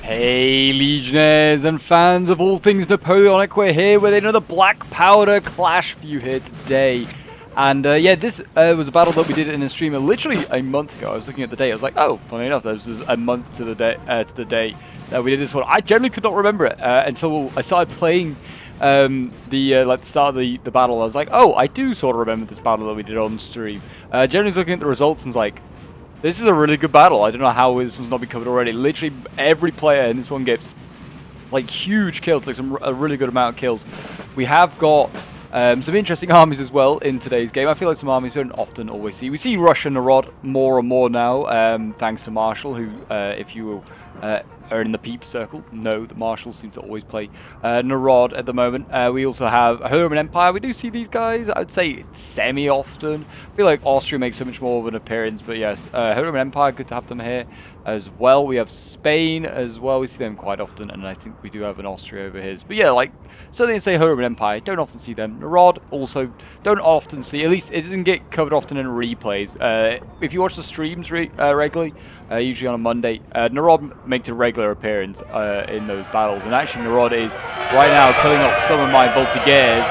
Hey Legionnaires and fans of all things Napoleonic, we're here with another Black Powder Clash for you here today. And yeah, this was a battle that we did in a stream literally a month ago. I was looking at the date, I was like, oh, funny enough, this is a month to the day that we did this one. I generally could not remember it until I started playing the start of the battle. I was like, oh, I do sort of remember this battle that we did on stream. Generally looking at the results and like, this is a really good battle. I don't know how this one's not been covered already. Literally every player in this one gets like huge kills, like a really good amount of kills. We have got some interesting armies as well in today's game. I feel like some armies we don't often always see. We see Russia and Narod more and more now, thanks to Marshall, who, if you are in the peep circle, know that Marshall seems to always play Narod at the moment. We also have Roman Empire. We do see these guys, I would say, semi-often. I feel like Austria makes so much more of an appearance, but yes, Roman Empire, good to have them here as well. We have Spain as well. We see them quite often, and I think we do have an Austria over here. But yeah, like, certainly say Roman Empire, don't often see them. Narod also don't often see, at least it doesn't get covered often in replays. If you watch the streams regularly, usually on a Monday, Narod makes a regular appearance in those battles, and actually Narod is right now killing off some of my Voltigeurs,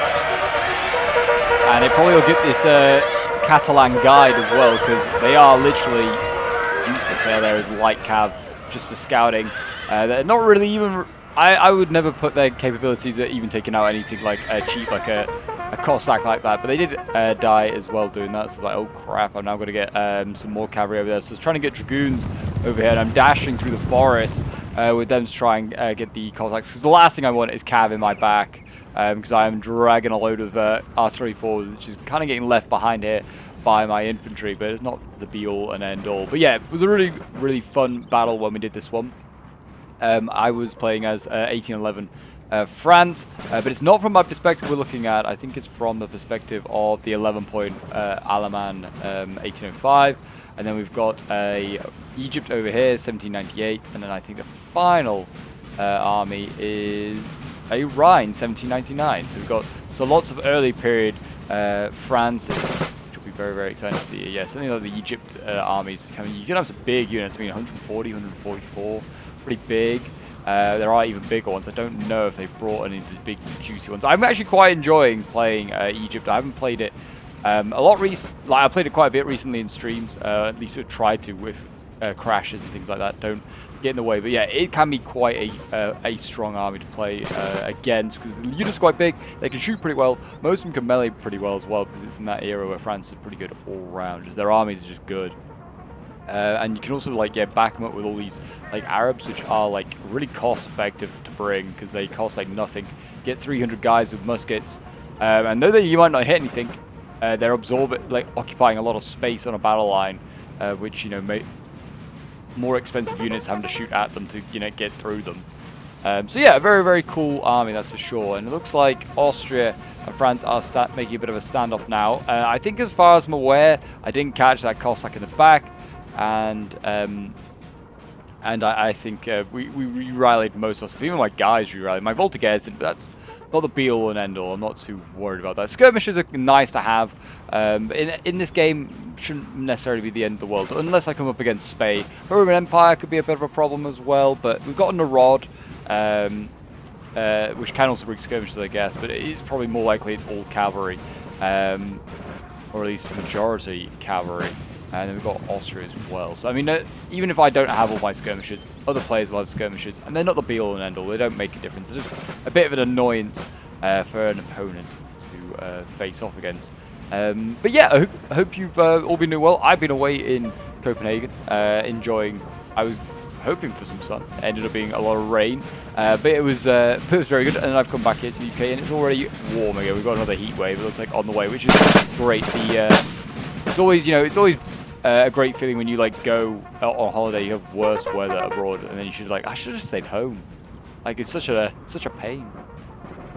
and it probably will get this Catalan guide as well, because they are literally useless. There is light cav just for scouting. They're not really even, I would never put their capabilities at even taking out anything like cheap, like a Cossack like that, but they did die as well doing that, so it's like, oh crap, I'm now going to get some more cavalry over there. So I was trying to get dragoons over here, and I'm dashing through the forest with them to try and get the Cossacks, because the last thing I want is cav in my back, because I am dragging a load of artillery forward, which is kind of getting left behind here by my infantry, but it's not the be-all and end-all. But yeah, it was a really, really fun battle when we did this one. I was playing as 1811 France, but it's not from my perspective we're looking at. I think it's from the perspective of the 11-point Alaman 1805, and then we've got Egypt over here, 1798, and then I think the final army is a Rhine, 1799. So we've got lots of early period France, which will be very, very exciting to see. Yeah, something like the Egypt armies coming. You can have some big units. I mean, 140, 144, pretty big. There are even bigger ones. I don't know if they've brought any of the big juicy ones. I'm actually quite enjoying playing Egypt. I haven't played it a lot I played it quite a bit recently in streams. At least I tried to with crashes and things like that. Don't get in the way. But yeah, it can be quite a strong army to play against, because the units are quite big. They can shoot pretty well. Most of them can melee pretty well as well, because it's in that era where France is pretty good all around. Just their armies are just good. And you can also back them up with all these Arabs, which are really cost effective to bring, because they cost nothing. Get 300 guys with muskets, and though you might not hit anything, they're occupying a lot of space on a battle line, which make more expensive units having to shoot at them to get through them. So yeah, a very, very cool army, that's for sure. And it looks like Austria and France are making a bit of a standoff now. I think, as far as I'm aware, I didn't catch that Cossack in the back. And I think we rallied most of us. Even my guys rallied. My Voltigeurs, that's not the be-all and end-all. I'm not too worried about that. Skirmishes are nice to have. In this game, shouldn't necessarily be the end of the world, unless I come up against Spain. Roman Empire could be a bit of a problem as well, but we've got Narod, which can also bring skirmishes, I guess, but it is probably more likely it's all cavalry, or at least majority cavalry. And then we've got Austria as well. So, I mean, even if I don't have all my skirmishes, other players will have skirmishes, and they're not the be-all and end-all. They don't make a difference. They're just a bit of an annoyance for an opponent to face off against. But yeah, I hope you've all been doing well. I've been away in Copenhagen, enjoying. I was hoping for some sun. It ended up being a lot of rain, but it was very good. And then I've come back here to the UK, and it's already warm again. We've got another heat wave. It looks like on the way, which is great. It's always, it's always a great feeling when you go on holiday, you have worse weather abroad, and then you should I should have just stayed home. It's such a pain.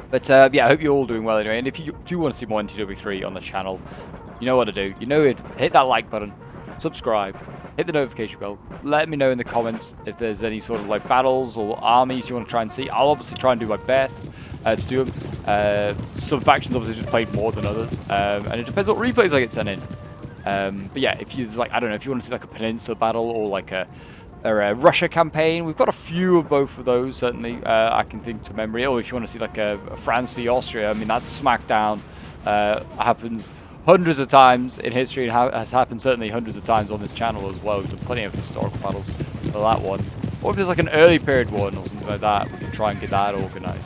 But yeah, I hope you're all doing well anyway. And if you do want to see more NTW3 on the channel, you know what to do. You know it. Hit that like button, subscribe, hit the notification bell. Let me know in the comments if there's any sort of battles or armies you want to try and see. I'll obviously try and do my best to do them. Some factions obviously just played more than others, and it depends what replays I get sent in. But yeah, if you I don't know, if you want to see a peninsula battle or Russia campaign. We've got a few of both of those, certainly. I can think to memory. Or if you want to see like a France v Austria, I mean, that's smackdown. Happens hundreds of times in history and has happened certainly hundreds of times on this channel as well. We've done plenty of historical battles for that one. Or if there's like an early period one or something like that, we can try and get that organized.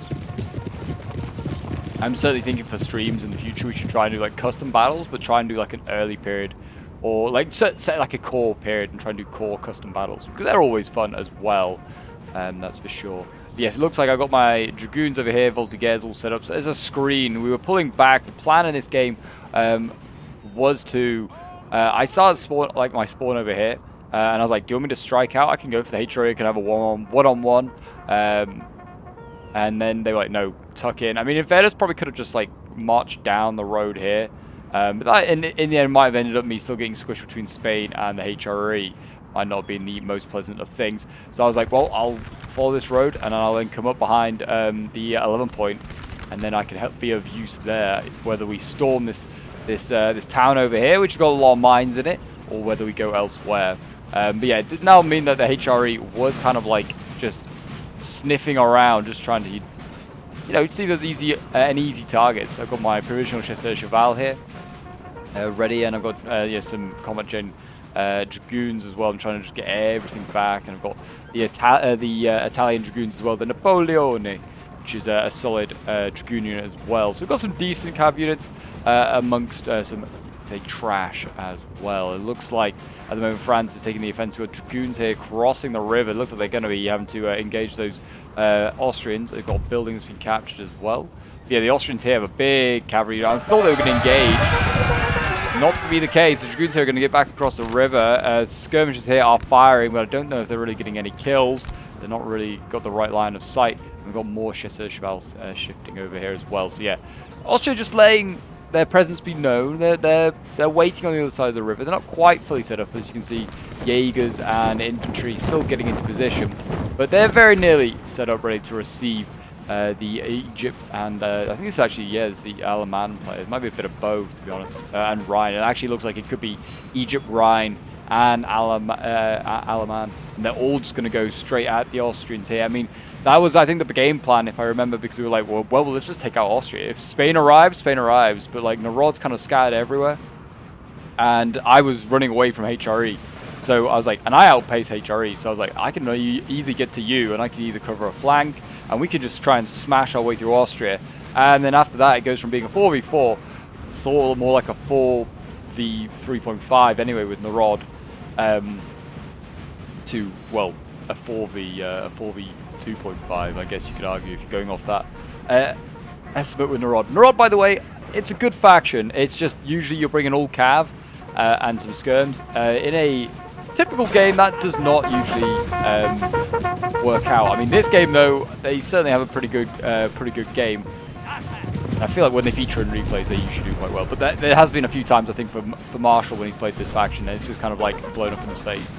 I'm certainly thinking for streams in the future we should try and do like custom battles, but try and do like an early period. Or like set like a core period and try and do core custom battles. Because they're always fun as well. That's for sure. But yes, it looks like I've got my Dragoons over here, Voltigeurs all set up. So there's a screen. We were pulling back. The plan in this game was to... I started spawn, like my spawn over here. And I was like, do you want me to strike out? I can go for the HRE. I can have a one-on-one. And then they were like, no, tuck in. I mean, in fairness, probably could have just like marched down the road here. But that, in the end, might have ended up me still getting squished between Spain and the HRE. Might not have been the most pleasant of things. So I was like, well, I'll follow this road, and I'll then come up behind the 11 point, and then I can help be of use there. Whether we storm this town over here, which has got a lot of mines in it, or whether we go elsewhere. But yeah, it did now mean that the HRE was kind of like just sniffing around, just trying to, you know, see those easy targets. I've got my provisional chasseur cheval here. Ready, and I've got some combat gen dragoons as well. I'm trying to just get everything back, and I've got the Italian dragoons as well, the Napoleon, which is a solid dragoon unit as well. So we've got some decent cav units amongst some, say, trash as well. It looks like at the moment France is taking the offensive. We've got dragoons here crossing the river. It looks like they're going to be having to engage those Austrians. They've got buildings being captured as well. Yeah, the Austrians here have a big cavalry. I thought they were going to engage. Not to be the case. The dragoons here are going to get back across the river. Skirmishers here are firing, but I don't know if they're really getting any kills. They're not really got the right line of sight. And we've got more chasseur chevals shifting over here as well. So yeah, Austria just letting their presence be known. They're waiting on the other side of the river. They're not quite fully set up, as you can see. Jaegers and infantry still getting into position, but they're very nearly set up, ready to receive the Egypt, and I think it's actually, it's the Alaman players. It might be a bit of both, to be honest, and Rhine. It actually looks like it could be Egypt, Rhine, and Alaman, and they're all just going to go straight at the Austrians here. I mean, that was, I think, the game plan, if I remember, because we were like, well, let's just take out Austria. If Spain arrives, but like Narod's kind of scattered everywhere, and I was running away from HRE. So I was like, and I outpace HRE, so I was like, I can easily get to you, and I can either cover a flank, and we can just try and smash our way through Austria. And then after that, it goes from being a 4v4, sort of more like a 4v3.5 anyway with Narod, to, well, a 4v2.5, I guess you could argue, if you're going off that estimate with Narod. Narod, by the way, it's a good faction. It's just usually you're bringing all cav and some skirms. In a typical game, that does not usually work out. I mean, this game though, they certainly have a pretty good game. I feel like when they feature in replays, they usually do quite well. But there has been a few times, I think, for Marshall when he's played this faction, and it's just kind of like blown up in his face.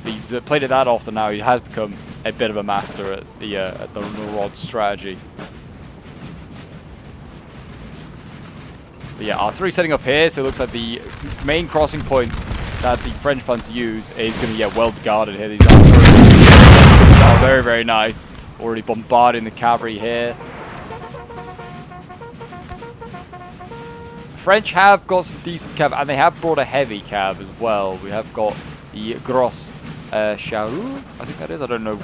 He's played it that often now. He has become a bit of a master at the Narod strategy. But yeah, artillery setting up here, so it looks like the main crossing point that the French plan to use is going to get well guarded here. These artillery are very, very nice. Already bombarding the cavalry here. French have got some decent cav, and they have brought a heavy cav as well. We have got the Gros Charou, I think that is. I don't know.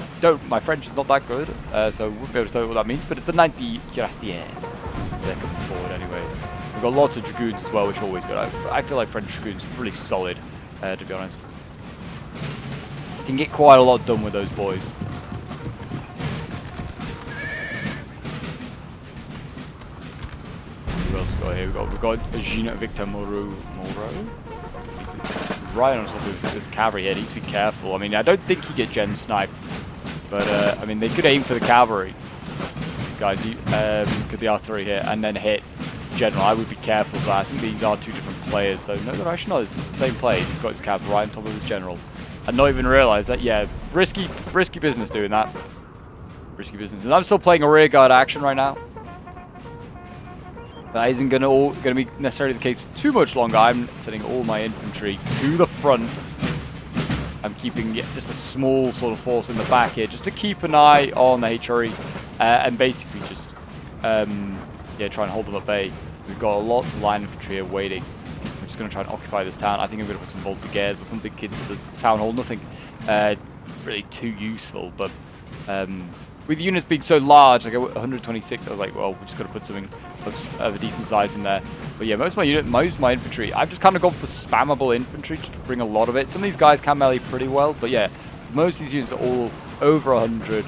My French is not that good, so I wouldn't be able to tell you what that means. But it's the 90 Cuirassiers. They're coming forward anyway. We've got lots of dragoons as well, which are always good. I feel like French dragoons are really solid, to be honest. You can get quite a lot done with those boys. Who else we got here? We've got Jean Victor Moreau. He's right on top of this cavalry here. He needs to be careful. I mean, I don't think he get gen snipe, but I mean, they could aim for the cavalry. Guys, could the artillery here and then hit general. I would be careful of that. I think these are two different players, though. No, they're actually not. This is the same player. He's got his cav right on top of his general. And not even realise that, yeah, risky business doing that. Risky business. And I'm still playing a rear guard action right now. That isn't going to be necessarily the case for too much longer. I'm sending all my infantry to the front. I'm keeping just a small sort of force in the back here, just to keep an eye on the HRE, and basically just, yeah, try and hold them at bay. We've got lots of line infantry here waiting. I'm just going to try and occupy this town. I think I'm going to put some Voltigeurs or something into the town hall. Nothing really too useful, but with units being so large, like 126, I was like, well, we're just going to put something of a decent size in there. But yeah, most of my infantry, I've just kind of gone for spammable infantry just to bring a lot of it. Some of these guys can melee pretty well, but yeah, most of these units are all over 100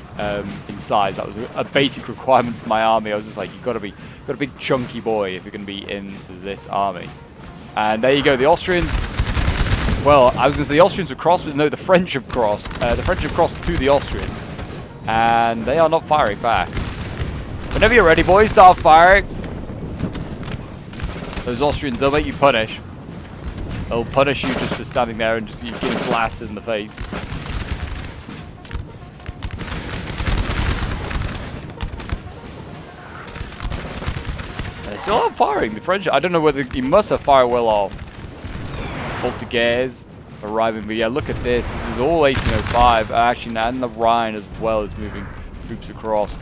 in size. That was a basic requirement for my army. I was just like, you've got to be a big chunky boy if you're going to be in this army. And there you go, the Austrians. Well, I was going to say the Austrians have crossed, but no, the French have crossed. The French have crossed to the Austrians, and they are not firing back. Whenever you're ready, boys, start firing. Those Austrians, they'll make you punish. They'll punish you just for standing there and just getting blasted in the face. They still are firing. The French, I don't know whether he must have fired well off. Voltigeurs arriving, but yeah, look at this. This is all 1805. Actually, and the Rhine as well is moving troops across.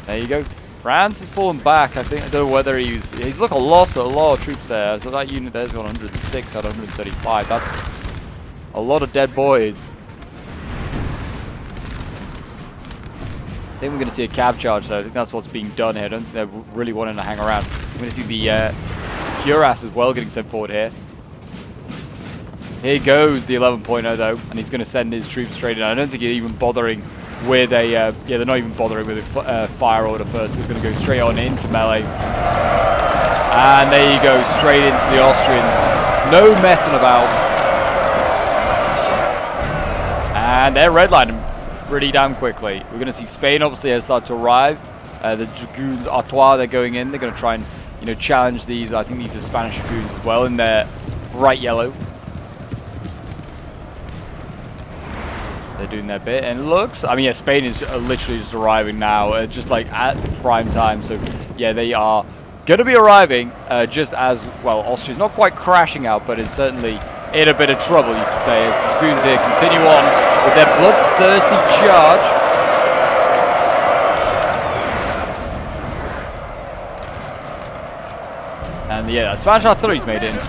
There you go. France has fallen back. I think I don't know whether he's lost a lot of troops there. So that unit there's got 106 out of 135. That's a lot of dead boys. I think we're going to see a cav charge though. I think that's what's being done here. I don't think they're really wanting to hang around. We're going to see the cuirass as well getting sent forward here. Here goes the 11.0 though, and he's going to send his troops straight in. I don't think he's even bothering with a, yeah, they're not even bothering with a fire order first. They're going to go straight on into melee. And there you go, straight into the Austrians. No messing about. And they're redlining pretty damn quickly. We're going to see Spain obviously has started to arrive. The Dragoons Artois, they're going in. They're going to try and, you know, challenge these. I think these are Spanish Dragoons as well in their bright yellow. They're doing their bit, and it looks, I mean, yeah, Spain is literally just arriving now, just like at prime time. So yeah, they are going to be arriving just as, well, Austria's not quite crashing out, but it's certainly in a bit of trouble, you could say, as the Dragoons here continue on with their bloodthirsty charge. And yeah, Spanish artillery's made it in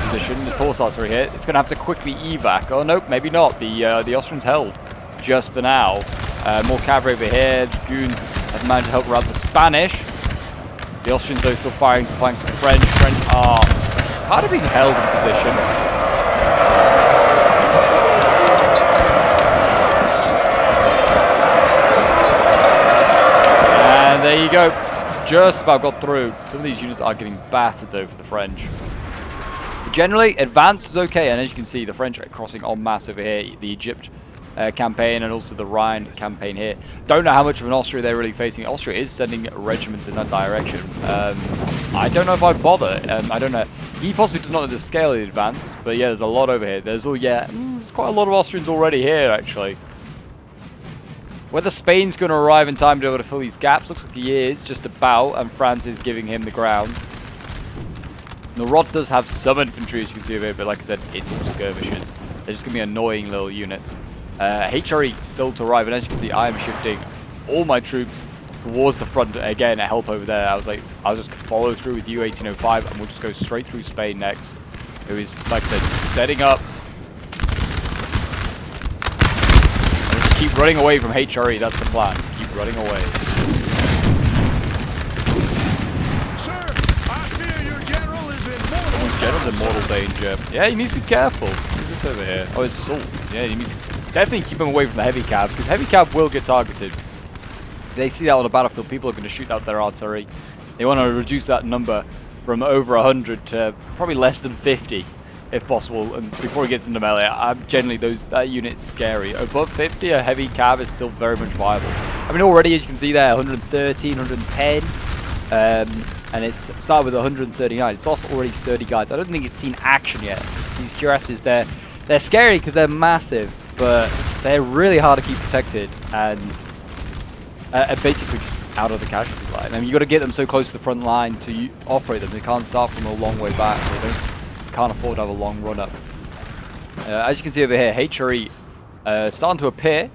position. This horse artillery here, it's going to have to quickly evac. Oh nope, maybe not. The Austrians held just for now. More cavalry over here. Dragoons have managed to help rout the Spanish. The Austrians though still firing to flanks of the French. French are kind of being held in position. And there you go. Just about got through. Some of these units are getting battered though for the French. But generally, advance is okay, and as you can see, the French are crossing en masse over here. The Egypt campaign and also the Rhine campaign here. Don't know how much of an Austria they're really facing. Austria is sending regiments in that direction. I don't know if I'd bother. I don't know. He possibly does not know the scale of the advance, but yeah, there's a lot over here. There's there's quite a lot of Austrians already here actually. Whether Spain's going to arrive in time to be able to fill these gaps, looks like he is, just about, and France is giving him the ground. Narod does have some infantry, as you can see over here, but like I said, it's all skirmishers. They're just going to be annoying little units. HRE still to arrive, and as you can see, I am shifting all my troops towards the front again to help over there. I was like, I'll just follow through with U1805, and we'll just go straight through Spain next, who is, like I said, setting up. Keep running away from HRE, that's the plan. Keep running away. Sir, I fear your general is in mortal General's in mortal danger. Yeah, you need to be careful. What's this over here? Oh, it's Salt. Yeah, you need to definitely keep him away from the heavy cav, because heavy cav will get targeted. If they see that on the battlefield, people are going to shoot out their artillery. They want to reduce that number from over 100 to probably less than 50. If possible, and before he gets into melee, generally that unit's scary. Above 50, a heavy cav is still very much viable. I mean, already as you can see there, 113, 110, and it's started with 139. It's lost already 30 guys. I don't think it's seen action yet. These cuirasses, they're scary because they're massive, but they're really hard to keep protected and basically out of the casualty line. I mean, you got to get them so close to the front line to operate them. They can't start from a long way back. They can't afford to have a long run up. As you can see over here, HRE starting to appear.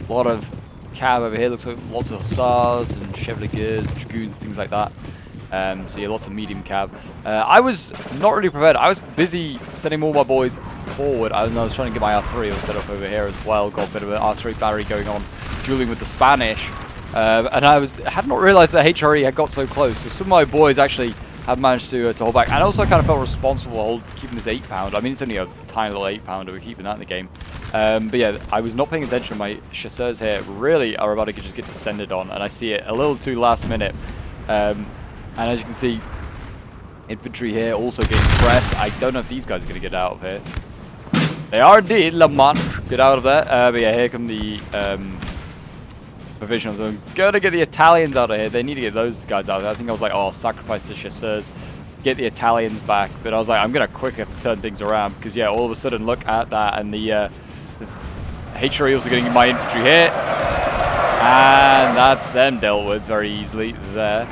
A lot of cav over here. Looks like lots of hussars and chevaliers, dragoons, things like that. So yeah, lots of medium cav. I was not really prepared. I was busy sending all my boys forward. I was trying to get my artillery all set up over here as well. Got a bit of an artillery battery going on, dueling with the Spanish. And I had not realized that HRE had got so close. So some of my boys actually have managed to hold back. And also I kind of felt responsible for keeping this 8-pounder. I mean, it's only a tiny little 8-pounder. We're keeping that in the game. But yeah, I was not paying attention. My chasseurs here really are about to just get descended on. And I see it a little too last minute. And as you can see, infantry here also getting pressed. I don't know if these guys are going to get out of here. They are indeed. La Manche, get out of there. But yeah, here come the provisionals. I'm going to get the Italians out of here. They need to get those guys out of there. I think I was like, oh, I'll sacrifice the chasseurs, get the Italians back. But I was like, I'm going to quickly have to turn things around. Because yeah, all of a sudden, look at that. And the HRE also getting my infantry here. And that's them dealt with very easily there.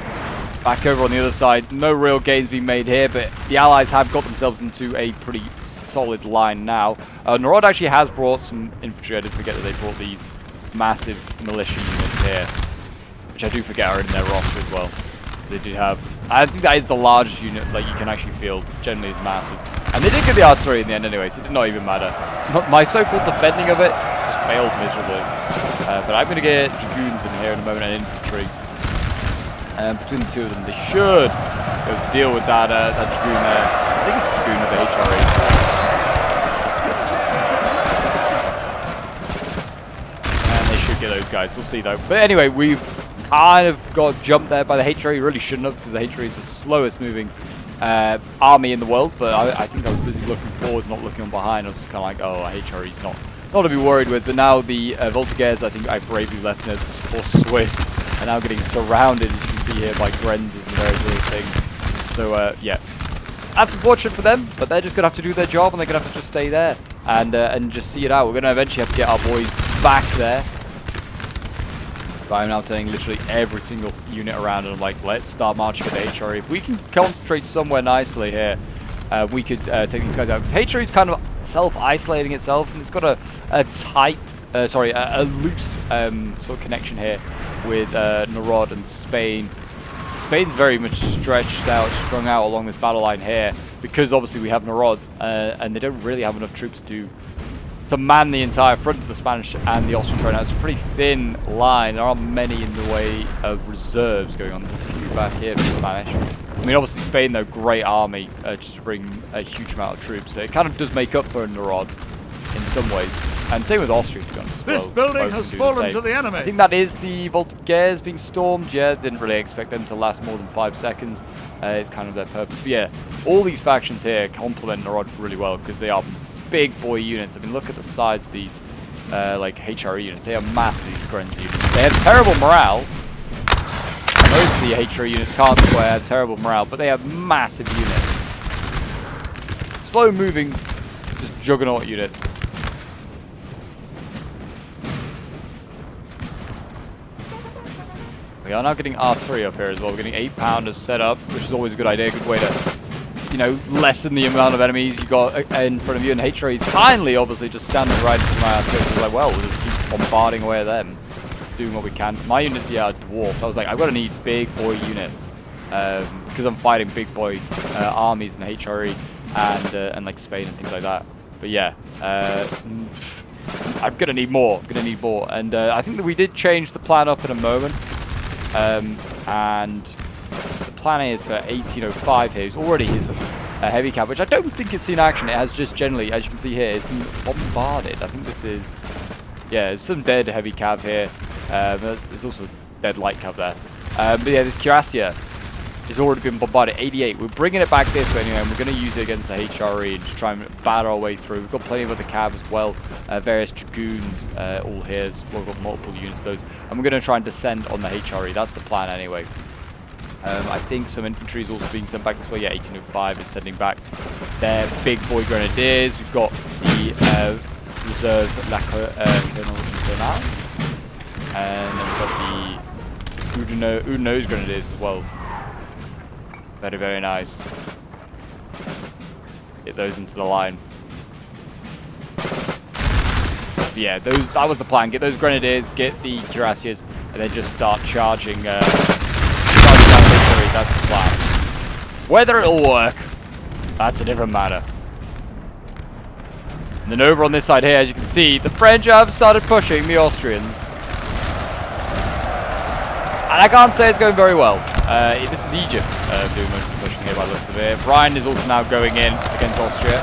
Back over on the other side, no real gains being made here, but the Allies have got themselves into a pretty solid line now. Narod actually has brought some infantry. I did forget that they brought these massive militia units here, which I do forget are in their roster as well. They do have, I think that is the largest unit that you can actually field. Generally is massive. And they did get the artillery in the end anyway, so it did not even matter. My so-called defending of it just failed miserably. But I'm going to get dragoons in here in a moment and infantry. Between the two of them, they should be able to deal with that dragoon there. I think it's a dragoon with the HRE. And they should get those guys. We'll see though. But anyway, we've kind of got jumped there by the HRE. Really shouldn't have, because the HRE is the slowest moving army in the world. But I think I was busy looking forward, not looking on behind. I was just kind of like, oh, HRE's not to be worried with. But now the Voltigeurs, I think I bravely left it for Swiss, are now getting surrounded, as you can see here, by Grenzes and various other things. So yeah, that's unfortunate for them, but they're just gonna have to do their job, and they're gonna have to just stay there and just see it out. We're gonna eventually have to get our boys back there. But I'm now telling literally every single unit around, and I'm like, let's start marching at the HRE. If we can concentrate somewhere nicely here, we could take these guys out, because HRE is kind of self-isolating itself, and it's got a tight, a loose sort of connection here with Narod and Spain. Spain's very much stretched out, strung out along this battle line here, because obviously we have Narod, and they don't really have enough troops to man the entire front of the Spanish and the Austrian front. Now, it's a pretty thin line. There aren't many in the way of reserves going on. There's a few back here for the Spanish. I mean, obviously Spain, though, great army, just to bring a huge amount of troops. So it kind of does make up for Narod in some ways. And same with Austria, to be honest. This building has fallen to the enemy. I think that is the Voltigeurs being stormed. Yeah, didn't really expect them to last more than 5 seconds. It's kind of their purpose. But yeah, all these factions here complement Narod really well, because they are big boy units. I mean, look at the size of these like HRE units. They are massive, these Grenz units. They have terrible morale. Most of the HRE units can't square, have terrible morale, but they have massive units. Slow moving, just juggernaut units. We are now getting artillery up here as well. We're getting 8-pounders set up, which is always a good idea, good way to, you know, lessen the amount of enemies you got in front of you. And HRE is kindly, obviously, just standing right in front of my artillery. It's like, well, we'll just keep bombarding away at them, doing what we can. My units, yeah, are dwarfed. I was like, I've got to need big boy units, because I'm fighting big boy armies in HRE and like Spain and things like that. But yeah, I'm gonna need more. And I think that we did change the plan up in a moment. And the plan is for 1805 here. It's already his heavy cav, which I don't think it's seen action. It has just generally, as you can see here, it's been bombarded. I think this is, yeah, there's some dead heavy cav here. There's also dead light cav there. But yeah, this cuirassier has already been bombarded. 88. We're bringing it back this way anyway, and we're going to use it against the HRE and just try and batter our way through. We've got plenty of other cav as well. Various dragoons all here as well. We've got multiple units of those. And we're going to try and descend on the HRE. That's the plan anyway. I think some infantry is also being sent back this way. Yeah, 1805 is sending back their big boy grenadiers. We've got the reserve Colonel Bernard. And then we've got the Udenose grenadiers as well. Very, very nice. Get those into the line. Yeah, that was the plan. Get those grenadiers, get the cuirassiers, and then just start charging. Charging down victory. That's the plan. Whether it'll work, that's a different matter. And then over on this side here, as you can see, the French have started pushing the Austrians. And I can't say it's going very well. This is Egypt doing most of the pushing here by the looks of it. Brian is also now going in against Austria.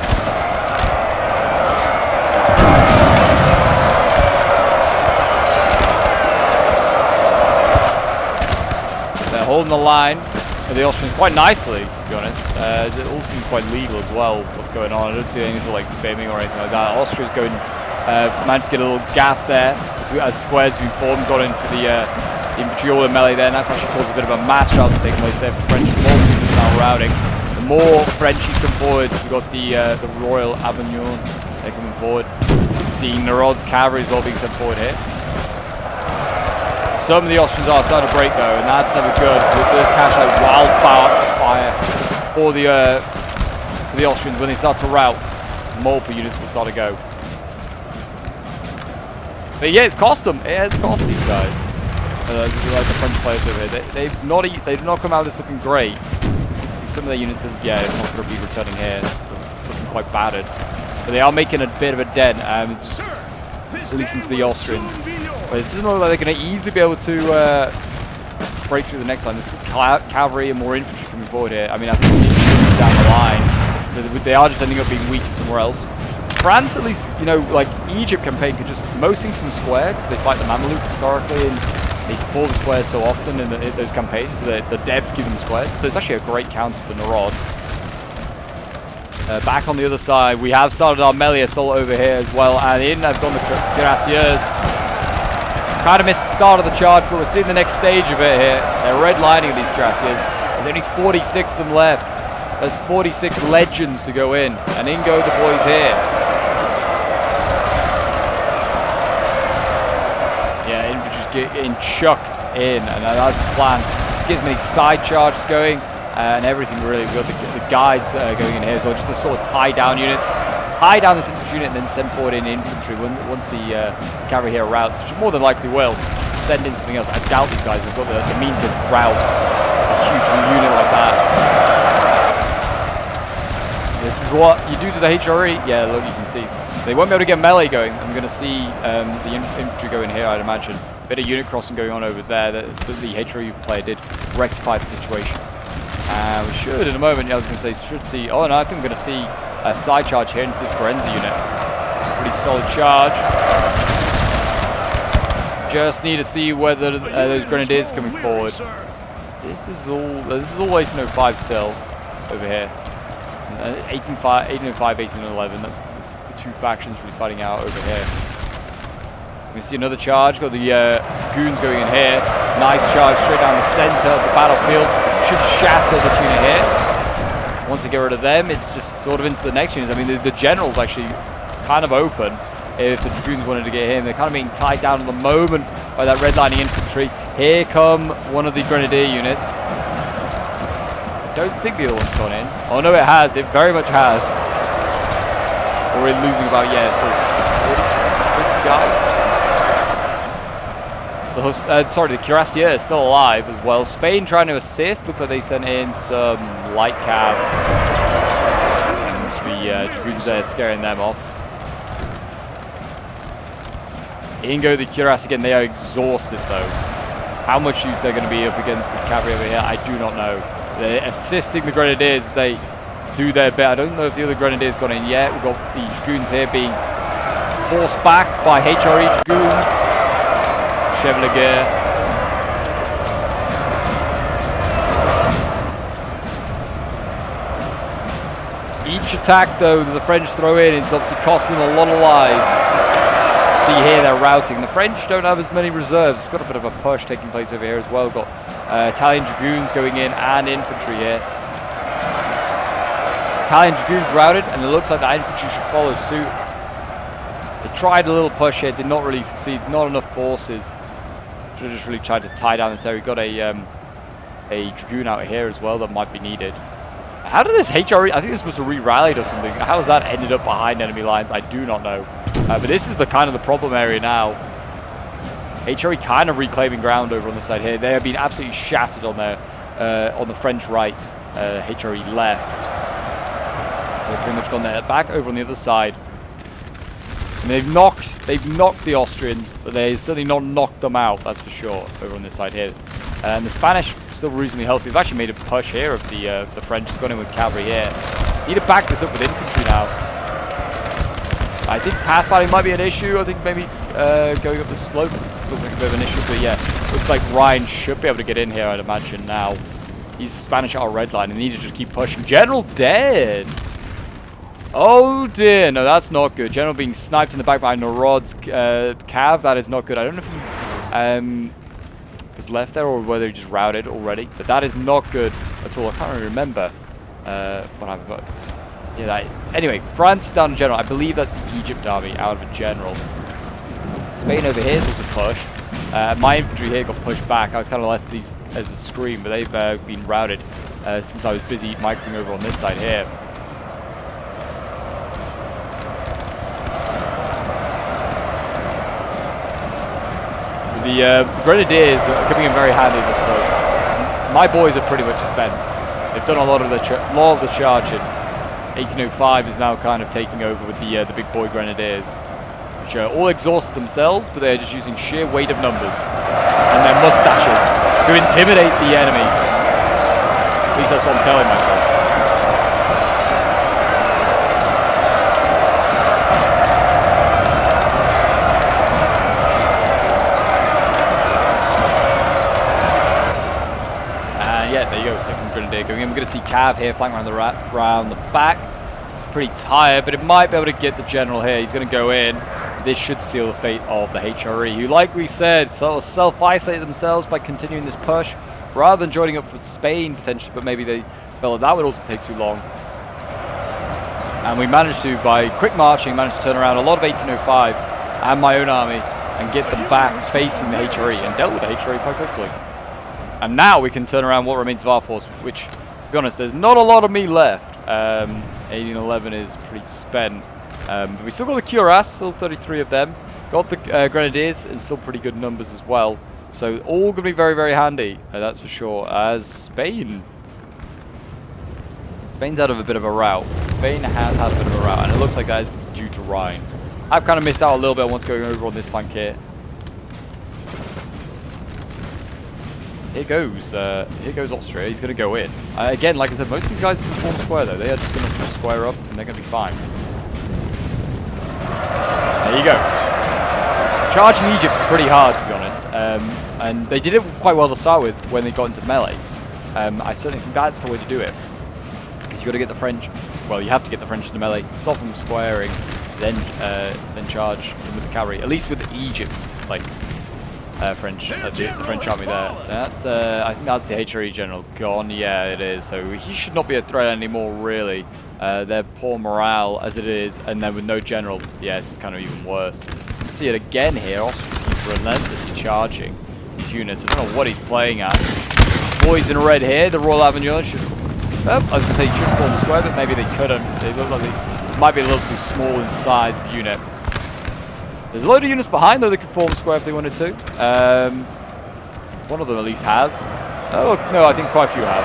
They're holding the line of the Austrians quite nicely, to be honest. It all seems quite legal as well, what's going on. I don't see anything like filming or anything like that. Austria's going, managed to get a little gap there as squares have been formed, got into the infantry all in melee there, and that's actually caused a bit of a match-up to take place there for French multitudes now routing. The more Frenchies come forward, we've got the Royal Avignon, they're coming forward. Seeing Narod's cavalry as well being sent forward here. Some of the Austrians are starting to break though, and that's never good. With this catch like wildfire for the Austrians when they start to rout, multiple units will start to go. But yeah, it's cost them. It has cost these guys. Like the French players over here, they've not come out of this looking great. Some of their units are not going to be returning here, looking quite battered. But they are making a bit of a dent, at least into the Austrians. But it doesn't look like they're going to easily be able to break through the next line. There's cavalry and more infantry coming forward here. I mean, I think they're down the line, so they are just ending up being weak somewhere else. France, at least, you know, like Egypt campaign could just most things in square because they fight the Mamelukes historically, and they fall the squares so often in those campaigns, so the devs give them squares. So it's actually a great counter for Narod. Back on the other side, we have started our melee assault over here as well, and in have gone the cuirassiers. Kind of missed the start of the charge, but we're seeing the next stage of it here. They're redlining these cuirassiers. There's only 46 of them left. There's 46 legends to go in, and in go the boys here. Yeah, infantry's getting chucked in, and that's the plan. Just gets many side charges going, and everything really. We've got the guides going in here as well, just to sort of tie down units. Tie down this infantry unit and then send forward in infantry once the cavalry here routes, which more than likely will. Send in something else. I doubt these guys have got the means to rout a huge unit like that. This is what you do to the HRE. Yeah, look, you can see. They won't be able to get melee going. I'm going to see the infantry go in here, I'd imagine. Bit of unit crossing going on over there. The HRE player did rectify the situation. We should, in a moment, I was going to say, should see... Oh, no, I think we're going to see a side charge here into this Brenza unit. Pretty solid charge. Just need to see whether those grenadiers coming forward. This is all 1805 still over here. 1805, 1811. That's the two factions really fighting out over here. We see another charge. Got the dragoons going in here. Nice charge straight down the center of the battlefield. Should shatter this unit here. Once they get rid of them, it's just sort of into the next unit. I mean, the general's actually kind of open. If the dragoons wanted to get him, they're kind of being tied down at the moment by that redlining infantry. Here come one of the grenadier units. I don't think the other one's gone in. Oh no, it has. It very much has. We're losing about, so 40 guys. Sorry, the cuirassier is still alive as well. Spain trying to assist. Looks like they sent in some light cabs. The dragoons there scaring them off. In go the cuirass again. They are exhausted though. How much use they're going to be up against this cavalry over here, I do not know. They're assisting the grenadiers. They do their bit. I don't know if the other grenadiers gone in yet. We've got the dragoons here being forced back by HRE dragoons. Chevalier. Each attack though that the French throw in is obviously costing them a lot of lives. See here they're routing. The French don't have as many reserves. We've got a bit of a push taking place over here as well. We've got Italian dragoons going in and infantry here. Italian dragoons routed, and it looks like the infantry should follow suit. They tried a little push here, did not really succeed. Not enough forces. Should have just really tried to tie down this area. We've got a dragoon out here as well that might be needed. How did this HRE, I think this must have re-rallied or something. How has that ended up behind enemy lines? I do not know. But this is the kind of the problem area now. HRE kind of reclaiming ground over on this side here. They have been absolutely shattered on their on the French right, HRE left. They've pretty much gone there. Back over on the other side. And they've knocked the Austrians, but they've certainly not knocked them out, that's for sure, over on this side here. And the Spanish still reasonably healthy. They've actually made a push here of the French. Gone in with cavalry here. Need to back this up with infantry now. I think pathfinding might be an issue. I think maybe going up the slope looks like a bit of an issue. But yeah, looks like Ryan should be able to get in here, I'd imagine now. He's Spanish at our red line and need to just keep pushing. General dead. Oh dear, no, that's not good. General being sniped in the back by Narod's cav. That is not good. I don't know if he was left there or whether he just routed already, but that is not good at all. I can't really remember what happened, but yeah, that. Anyway, France is down in general. I believe that's the Egypt army out of a general. Spain over here is also pushed. My infantry here got pushed back. I was kind of left these as a screen, but they've been routed since I was busy microing over on this side here. The Grenadiers are coming in very handy in this post. My boys are pretty much spent. They've done a lot of the charging. 1805 is now kind of taking over with the big boy Grenadiers, which are all exhausted themselves, but they're just using sheer weight of numbers and their mustaches to intimidate the enemy. At least that's what I'm telling myself. Yeah, there you go, second Grenadier going in. We're going to see Cav here flying around the back. Pretty tired, but it might be able to get the general here. He's going to go in. This should seal the fate of the HRE, who, like we said, sort of self-isolate themselves by continuing this push, rather than joining up with Spain, potentially, but maybe they felt that would also take too long. And we managed to, by quick marching, managed to turn around a lot of 1805 and my own army and get them back facing the HRE and dealt with the HRE quite quickly. And now we can turn around what remains of our force, which, to be honest, there's not a lot of me left. 1811 is pretty spent. But we still got the cuirass, still 33 of them. Got the Grenadiers in still pretty good numbers as well. So all going to be very, very handy, that's for sure. As Spain's out of a bit of a rout. Spain has had a bit of a rout, and it looks like that is due to Rhine. I've kind of missed out a little bit on what's going over on this flank here. Here goes Austria. He's going to go in. Again, like I said, most of these guys can form square though. They are just going to square up and they're going to be fine. There you go. Charging Egypt pretty hard, to be honest. And they did it quite well to start with when they got into melee. I certainly think that's the way to do it. You've got to get the French. Well, you have to get the French into melee, stop them squaring, then charge them with the cavalry. At least with Egypt's like. The French army there. That's I think that's the HRE general gone. Yeah, it is. So he should not be a threat anymore, really. They're poor morale as it is, and then with no general, yeah, it's kind of even worse. You can see it again here. Austria keeps relentlessly charging these units. I don't know what he's playing at. Boys in red here. The Royal Avenue should. I was going to say should form square, but maybe they couldn't. They look like they might be a little too small in size of unit. There's a load of units behind, though, that could form square if they wanted to. One of them at least has. Oh, no, I think quite a few have.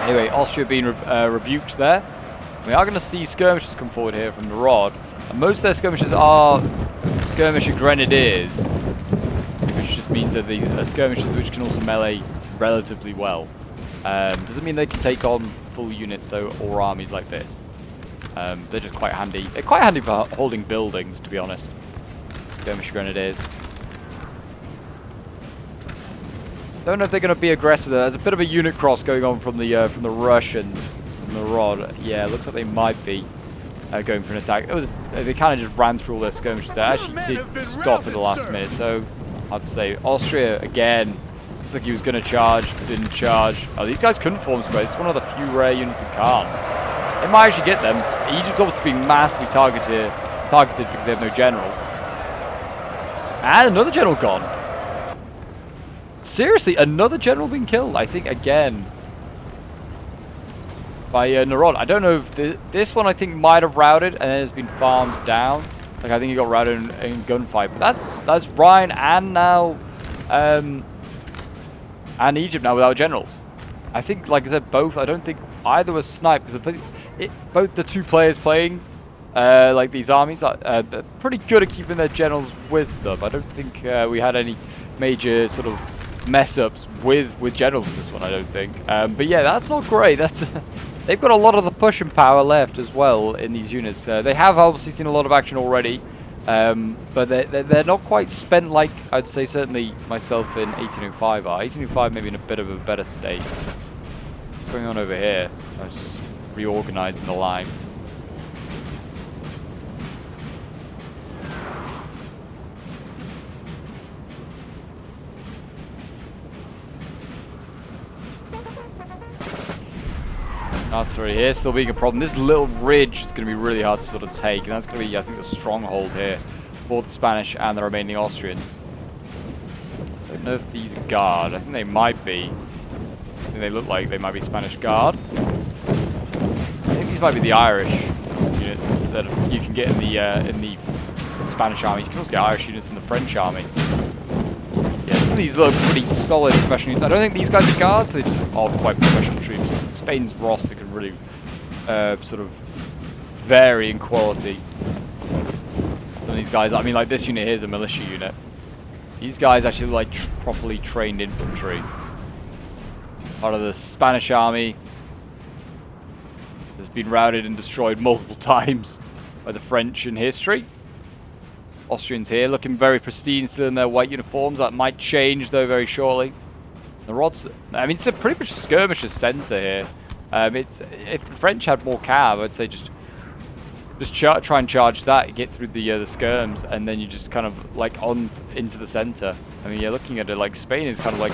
Anyway, Austria being rebuked there. We are going to see skirmishers come forward here from the Rod. And most of their skirmishers are skirmisher grenadiers, which just means that the skirmishers which can also melee relatively well. Doesn't mean they can take on full units or armies like this. They're just quite handy. They're quite handy for holding buildings, to be honest. Skirmish grenadiers. Don't know if they're going to be aggressive. There's a bit of a unit cross going on from the Russians, from the Rod. Yeah, it looks like they might be going for an attack. They kind of just ran through all their skirmishes there. Actually did stop at the last minute. So I'd say Austria again. Looks like he was going to charge, but didn't charge. Oh, these guys couldn't form square. It's one of the few rare units that can't. They might actually get them. Egypt's obviously being massively targeted because they have no general. And another general gone. Seriously, another general being killed. I think again. by Neron. I don't know if this one I think might have routed and then has been farmed down. Like I think he got routed in gunfight, but that's Rhine and now and Egypt now without generals. I think, like I said, both. I don't think either was sniped because both the two players playing like these armies are pretty good at keeping their generals with them. I don't think we had any major sort of mess ups with generals in this one. I don't think. But yeah, that's not great. That's they've got a lot of the pushing power left as well in these units. They have obviously seen a lot of action already, but they're not quite spent like I'd say certainly myself in 1805 are. 1805 maybe in a bit of a better state. What's going on over here? I'm just reorganizing the line. Artillery here still being a problem. This little ridge is going to be really hard to sort of take, and that's going to be, I think, the stronghold here for the Spanish and the remaining Austrians. I don't know if these are guard. I think they might be. I think they look like they might be Spanish guard. I think these might be the Irish units that you can get in the Spanish army. You can also get Irish units in the French army. Yeah, some of these look pretty solid professional units. I don't think these guys are guards. They just are quite professional troops. Spain's roster can really sort of vary in quality. Some of these guys, I mean, like this unit here is a militia unit. These guys actually look like properly trained infantry. Part of the Spanish army has been routed and destroyed multiple times by the French in history. Austrians here looking very pristine, still in their white uniforms. That might change though very shortly. The rods, I mean, it's a pretty much skirmisher centre here. If the French had more cav, I'd say just try and charge that, get through the skirms, and then you just kind of like on into the centre. I mean, you're looking at it like Spain is kind of like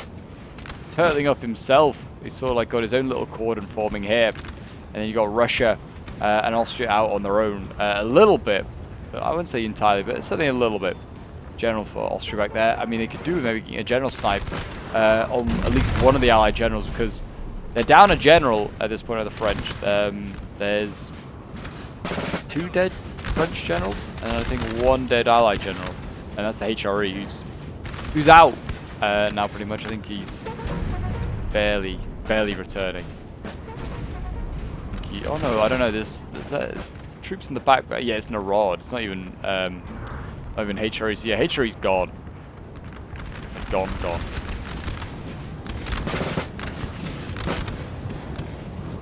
turtling up himself. He's sort of like got his own little cordon forming here, and then you got Russia and Austria out on their own a little bit. But I wouldn't say entirely, but certainly a little bit. General for Austria back there. I mean, they could do maybe getting a general snipe on at least one of the Allied generals, because they're down a general at this point of the French. There's 2 dead French generals, and I think 1 dead Allied general, and that's the HRE who's out now pretty much. I think he's barely returning. Oh no, I don't know. There's troops in the back, but yeah, it's Narod. It's not even HRE. So yeah, HRE's gone. Gone.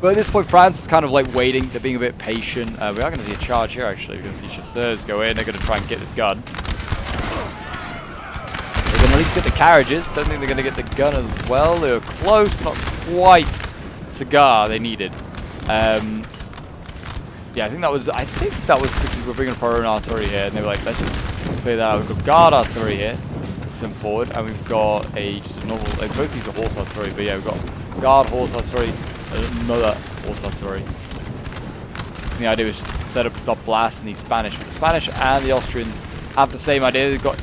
But at this point, France is kind of like waiting. They're being a bit patient. We are going to see a charge here, actually. We're going to see chasseurs go in. They're going to try and get this gun. They're going to at least get the carriages. Don't think they're going to get the gun as well. They were close, but not quite the cigar they needed. Yeah, I think that was because we're bringing up our own artillery here, and they were like, let's just play that out. We've got guard artillery here, sent forward, and we've got just a normal. Like, both these are horse artillery, but yeah, we've got guard horse artillery, another horse artillery. And the idea was just to set up and stop blasting these Spanish. But the Spanish and the Austrians have the same idea. They've got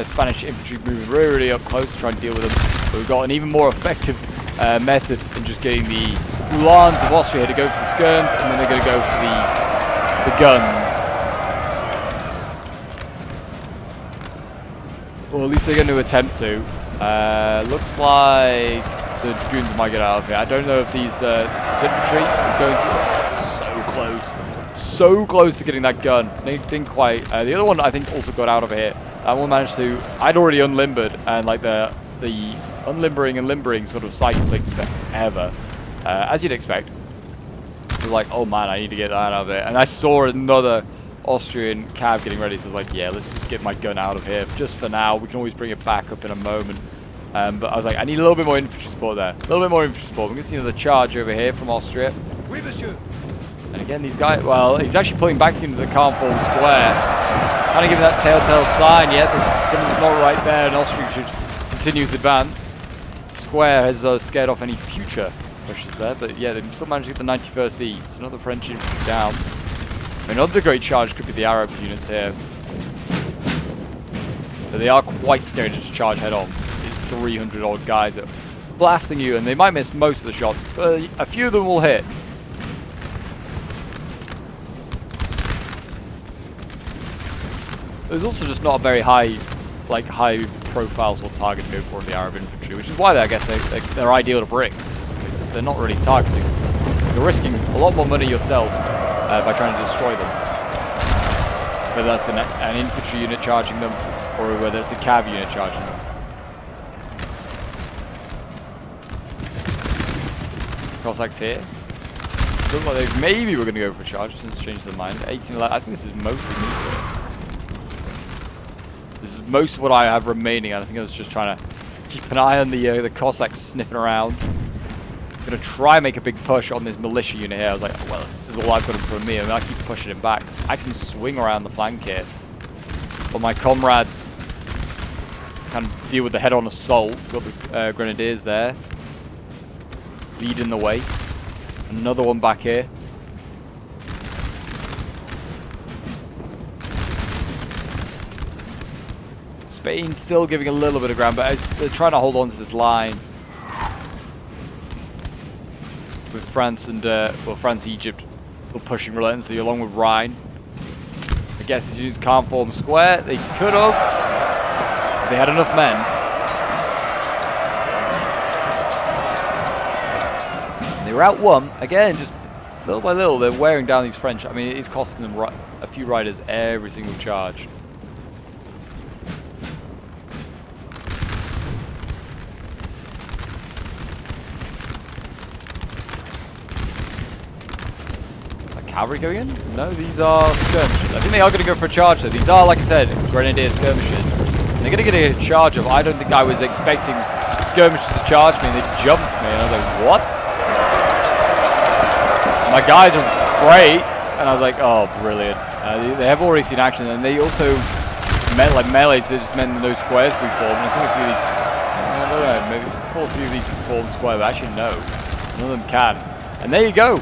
Spanish infantry moving really up close to try and deal with them. But we've got an even more effective method in just getting the Uhlans of Austria here to go for the skirms, and then they're going to go for the guns. Or at least they're going to attempt to. Looks like the dragoons might get out of here. I don't know if these infantry is going to. So close to getting that gun. They didn't quite. The other one I think also got out of here. That one managed to. I'd already unlimbered, and like the unlimbering and limbering sort of cycle takes forever, as you'd expect. So like, oh man, I need to get that out of it. And I saw another Austrian cav getting ready, so I was like, yeah, let's just get my gun out of here just for now. We can always bring it back up in a moment. But I was like, I need a little bit more infantry support there. A little bit more infantry support. We're going to see another charge over here from Austria. Oui, monsieur. And again, these guys, well, he's actually pulling back into the calm form square. Kind of giving that telltale sign, yeah, something's not right there, and Austria should continue to advance. Square has scared off any future pushes there, but yeah, they still managed to get the 91st E. It's another French infantry down. Another great charge could be the Arab units here. But they are quite scared to just charge head on. It's 300 odd guys that are blasting you, and they might miss most of the shots, but a few of them will hit. there's also just not a very high profile sort of target to go for in the Arab infantry, which is why I guess they're ideal to bring. They're not really targeting. You're risking a lot more money yourself by trying to destroy them. Whether that's an infantry unit charging them, or whether it's a cav unit charging them. Cossacks here. Look like they maybe we're going to go for a charge since changed their mind. 1811. I think this is mostly me. This is most of what I have remaining. I think I was just trying to keep an eye on the Cossacks sniffing around. I'm going to try and make a big push on this militia unit here. I was like, oh, well, this is all I've got in front of me. I mean, I keep pushing him back. I can swing around the flank here. But my comrades kind of deal with the head-on assault. Got the grenadiers there. Leading the way. Another one back here. Spain's still giving a little bit of ground, but they're trying to hold on to this line. With France and, France, Egypt, were pushing relentlessly along with Rhine. I guess these units can't form square. They could have. If they had enough men. And they were out one. Again, just little by little, they're wearing down these French. I mean, it is costing them a few riders every single charge. Cavalry going in? No, these are skirmishers. I think they are going to go for a charge though. These are, like I said, grenadier skirmishers. They're going to get a charge of. I don't think I was expecting skirmishers to charge me. And they jumped me, and I was like, what? My guys are great, and I was like, oh, brilliant. They have already seen action, and they also meant like melee, so it just meant those squares we formed. And I think a few of these, I don't know, maybe a few of these can form square, but actually no, none of them can. And there you go.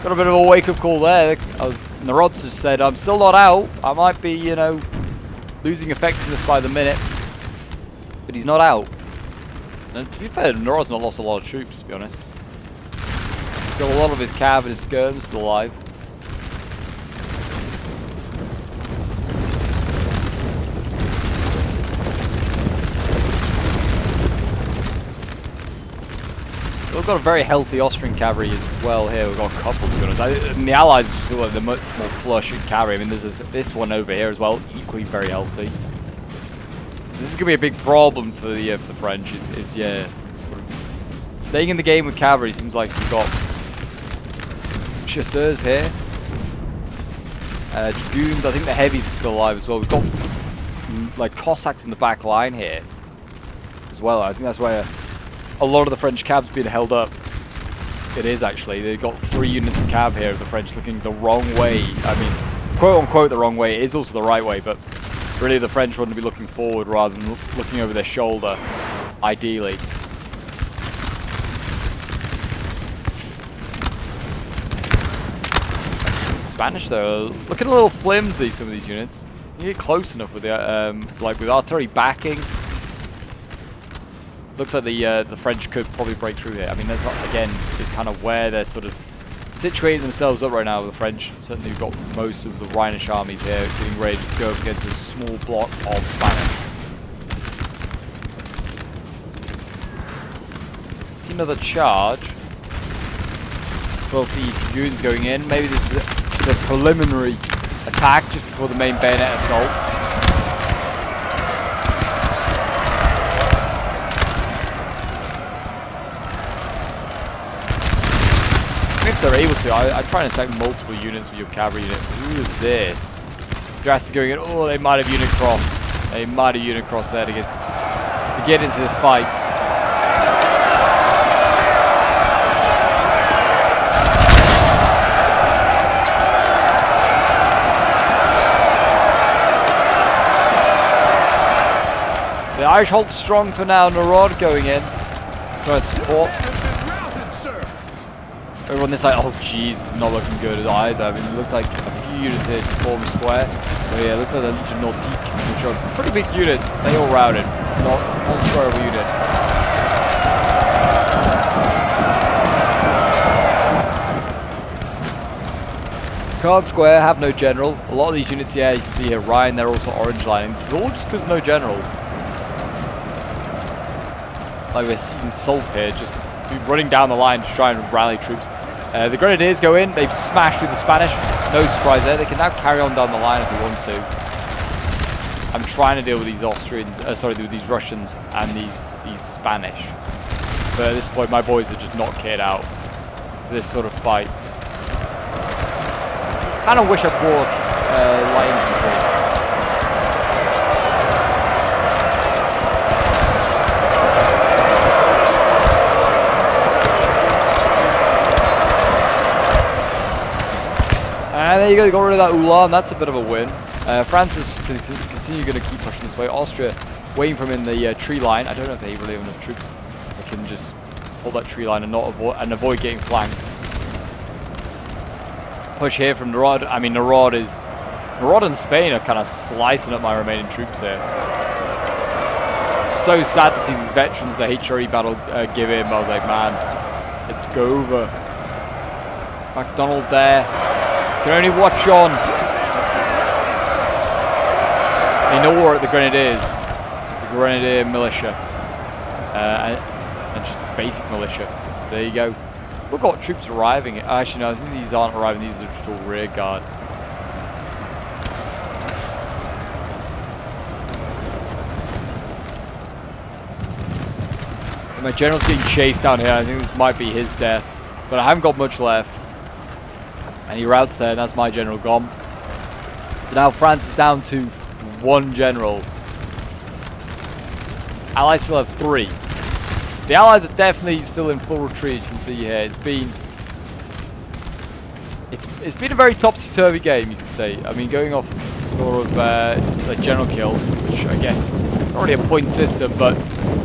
Got a bit of a wake-up call there. Narods has said, I'm still not out. I might be, you know, losing effectiveness by the minute. But he's not out. And to be fair, Narod's not lost a lot of troops, to be honest. He's got a lot of his cav and his skirms still alive. We've got a very healthy Austrian cavalry as well here. We've got a couple, to be honest. And the Allies feel like they're much more flush in cavalry. I mean, there's this one over here as well, equally very healthy. This is going to be a big problem for the French. Yeah, sort of staying in the game with cavalry. Seems like we've got chasseurs here, dragoons. I think the heavies are still alive as well. We've got like Cossacks in the back line here as well. I think that's where a lot of the French cavs being held up. It is actually. They've got 3 units of cav here of the French looking the wrong way. I mean, quote unquote the wrong way. It is also the right way, but really the French want to be looking forward rather than looking over their shoulder, ideally. Spanish though, looking a little flimsy, some of these units. You get close enough with the, like with artillery backing. Looks like the French could probably break through here. I mean, that's again is kind of where they're sort of situating themselves up right now. The French certainly have got most of the Rhinish armies here getting ready to go up against this small block of Spanish. See another charge. 12 the dragoons going in. Maybe this is the preliminary attack just before the main bayonet assault. If they're able to, I try and attack multiple units with your cavalry unit. Who is this? Drastic going in. Oh, they might have unit crossed. They might have unit crossed there to get into this fight. The Irish hold strong for now. Narod going in. Trying to support. Over on this side, oh jeez, it's not looking good either. I mean, it looks like a few units here to form a square. But yeah, it looks like the Legion Nordique, which are pretty big units. They all routed. Not squareable units. can't square, have no general. A lot of these units here, you can see here, Ryan, they're also orange lining. This is all just because no generals. Like we're seeing Salt here, just running down the line to try and rally troops. The Grenadiers go in, they've smashed through the Spanish. No surprise there, they can now carry on down the line if they want to. I'm trying to deal with these Austrians, with these Russians and these Spanish. But at this point, my boys are just not cared out for this sort of fight. Kind of wish I brought light infantry. And there you go, got rid of that Ulan, that's a bit of a win. France is continue going to keep pushing this way. Austria waiting for him in the tree line. I don't know if they really have enough troops that can just hold that tree line and not avoid getting flanked. Push here from Narod. I mean, Narod and Spain are kind of slicing up my remaining troops here. So sad to see these veterans the HRE battle give in. I was like, man, let's go over. MacDonald there. Can only watch on. They know we're at the Grenadiers. The Grenadier militia. And just basic militia. There you go. We've got troops arriving. Actually, no, I think these aren't arriving. These are just all rear guard. And my general's getting chased down here. I think this might be his death. But I haven't got much left. And he routes there, and that's my general gone. So now France is down to 1 general. Allies still have 3. The Allies are definitely still in full retreat, you can see here. It's been a very topsy-turvy game, you can say. I mean, going off sort of like general kills, which I guess not really a point system, but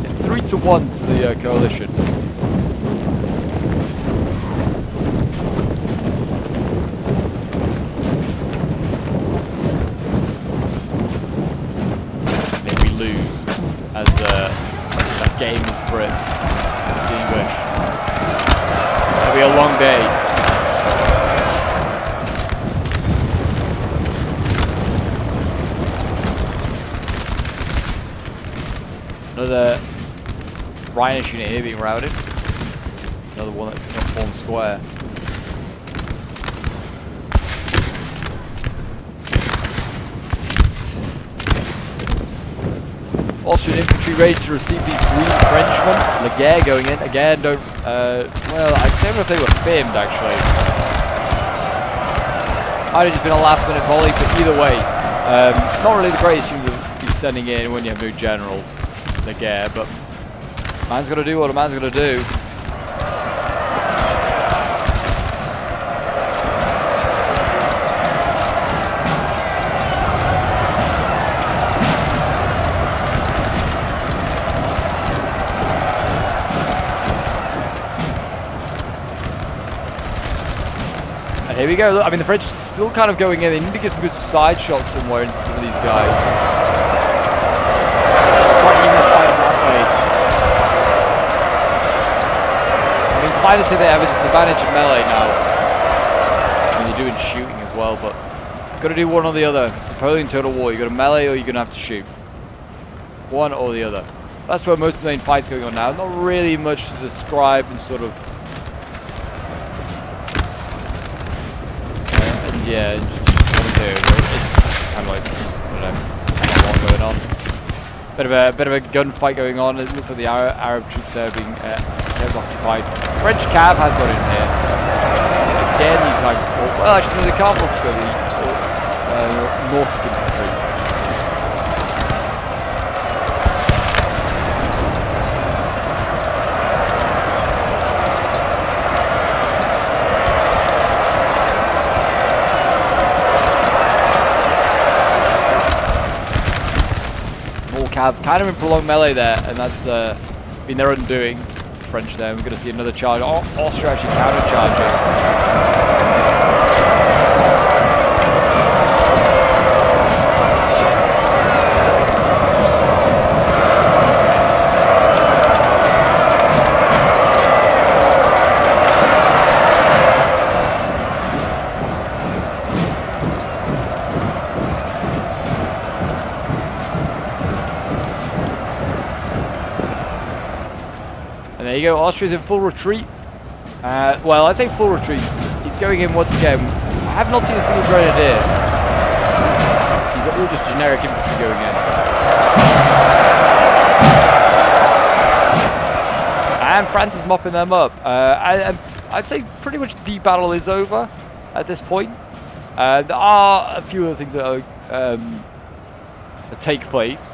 it's 3-1 to the coalition. If we lose as that game of Britain. English. It'll be a long day. Another Rhinish unit here being routed. Another one that's not formed square. Austrian infantry ready to receive these 3 Frenchmen. Laguerre going in. Again, don't... well, I don't know if they were filmed, actually. Might have just been a last-minute volley, but either way. Not really the greatest unit to be sending in when you have no general, Laguerre, but... man's got to do what a man's got to do. Here we go. Look, I mean, the French are still kind of going in. They need to get some good side shots somewhere into some of these guys. Try to use this fight that way. I mean, it's fine to say they have a disadvantage in melee now. I mean, they're doing shooting as well, but you've got to do one or the other. It's Napoleon Total War. You've got to melee or you're going to have to shoot. One or the other. That's where most of the main fight's going on now. Not really much to describe and sort of... yeah, it's kind of like, I don't know, kind of a lot going on. Bit of a gunfight going on. It looks like the Arab troops there being occupied. French cav has got in here. Again, these guys. Well, actually, no, they can't focus on the Nordic infantry. Kind of in prolonged melee there, and that's been their undoing. French there. We're going to see another charge. Austria actually counter-charging. And there you go, Austria's in full retreat. Well, I'd say full retreat. He's going in once again. I have not seen a single grenadier. These are all just generic infantry going in. And France is mopping them up. I'd say pretty much the battle is over at this point. There are a few other things that take place.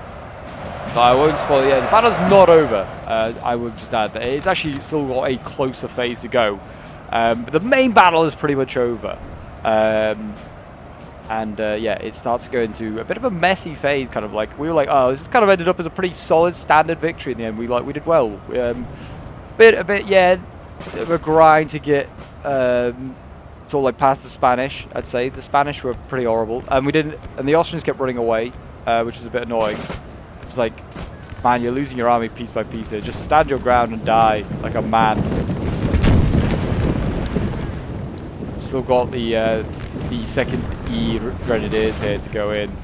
So I won't spoil it. Yeah, the battle's not over. I will just add that it's actually still got a closer phase to go. But the main battle is pretty much over. Yeah, it starts to go into a bit of a messy phase. Kind of like we were like, oh, this kind of ended up as a pretty solid standard victory in the end. We did well. Bit of a grind to get sort of like past the Spanish. I'd say the Spanish were pretty horrible, and the Austrians kept running away, which was a bit annoying. It's like, man, you're losing your army piece by piece here. Just stand your ground and die like a man. Still got the second E Grenadiers here to go in.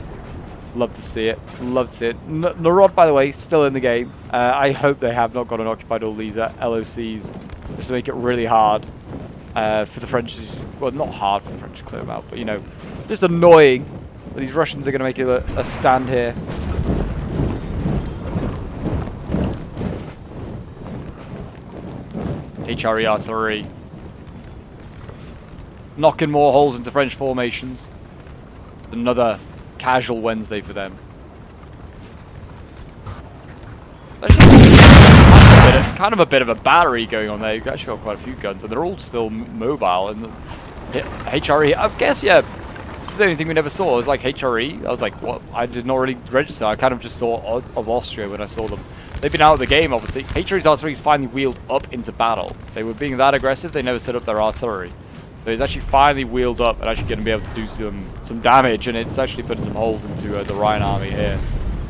Love to see it. Love to see it. Narod, by the way, still in the game. I hope they have not gone and occupied all these LOCs just to make it really hard for the French. Well, not hard for the French to clear them out, but you know, just annoying. But these Russians are going to make a stand here. HRE artillery. Knocking more holes into French formations. Another casual Wednesday for them. Actually, kind of a bit of a battery going on there. You've actually got quite a few guns, and they're all still mobile. And HRE, I guess, yeah, this is the only thing we never saw. It was like HRE. I was like, what? I did not really register. I kind of just thought of Austria when I saw them. They've been out of the game, obviously. HRE's artillery is finally wheeled up into battle. They were being that aggressive, they never set up their artillery. So it's actually finally wheeled up and actually going to be able to do some damage, and it's actually putting some holes into the Rhine army here.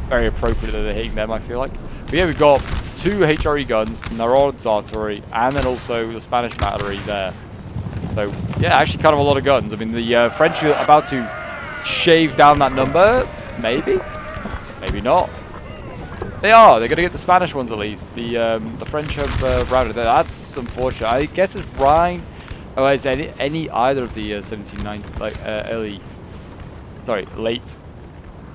Very appropriate that they're hitting them, I feel like. But yeah, we've got 2 HRE guns, Narod's artillery, and then also the Spanish battery there. So yeah, actually kind of a lot of guns. I mean, the French are about to shave down that number, maybe? Maybe not. They are. They're going to get the Spanish ones at least. The French have routed there. That's unfortunate. I guess it's Rhine. Oh, is any either of the 1790, like late